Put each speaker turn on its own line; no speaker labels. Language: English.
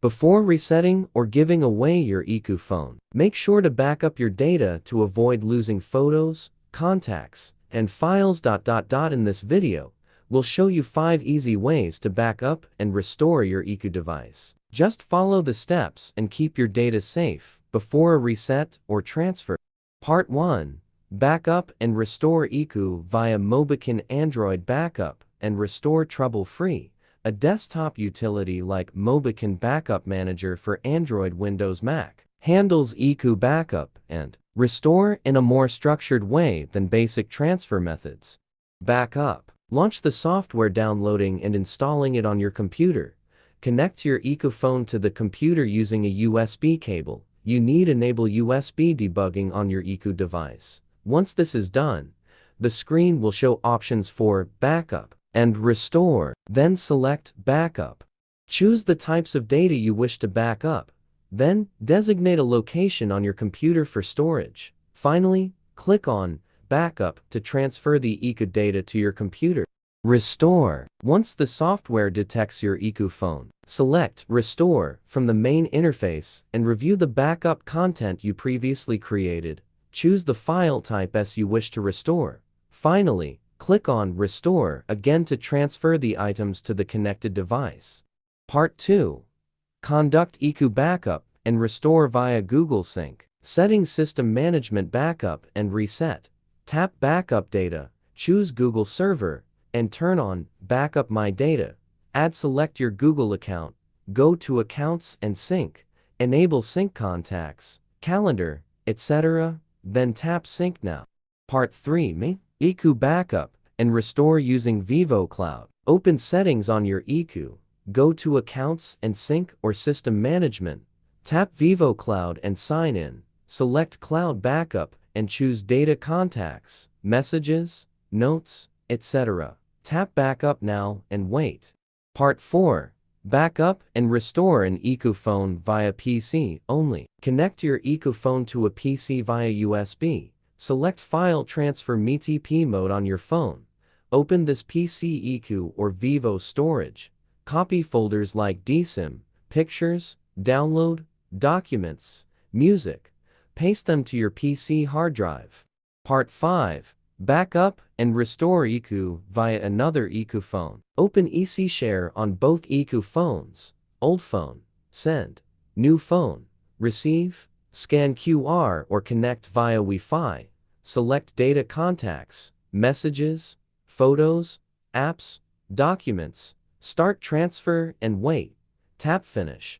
Before resetting or giving away your IQOO phone, make sure to back up your data to avoid losing photos, contacts, and files. In this video, we'll show you 5 easy ways to back up and restore your IQOO device. Just follow the steps and keep your data safe before a reset or transfer. Part 1. Backup and restore IQOO via MobiKin. Android Backup and Restore trouble-free. A desktop utility like MobiKin Backup Manager for Android, Windows, Mac handles IQOO backup and restore in a more structured way than basic transfer methods. Backup. Launch the software, downloading and installing it on your computer. Connect your IQOO phone to the computer using a USB cable. You need enable USB debugging on your IQOO device. Once this is done, the screen will show options for backup and restore. Then select backup. Choose the types of data you wish to back up. Then designate a location on your computer for storage. Finally, click on backup to transfer the IQOO data to your computer. Restore. Once the software detects your IQOO phone, select Restore from the main interface and review the backup content you previously created. Choose the file type as you wish to restore. Finally, click on Restore again to transfer the items to the connected device. Part 2. Conduct IQOO backup and restore via Google Sync. Setting System Management Backup and Reset. Tap Backup Data, choose Google Server, and turn on Backup My Data. Select your Google account, go to Accounts and Sync, enable Sync Contacts, Calendar, etc. Then tap Sync Now. Part 3. IQOO backup and restore using Vivo Cloud. Open Settings on your IQOO, go to Accounts and Sync or System Management, tap Vivo Cloud and sign in. Select Cloud Backup and choose Data, Contacts, Messages, Notes, etc. Tap Backup Now and wait. Part 4. Backup and restore an IQOO phone via PC only. Connect your IQOO phone to a PC via USB. Select File Transfer MTP mode on your phone. Open this PC IQOO or Vivo storage. Copy folders like DSIM, Pictures, Download, Documents, Music. Paste them to your PC hard drive. Part 5. Backup and restore IQOO via another IQOO phone. Open EasyShare on both IQOO phones. Old phone, send. New phone, receive. Scan QR or connect via Wi-Fi. Select Data, Contacts, Messages, Photos, Apps, Documents. Start transfer and wait. Tap Finish.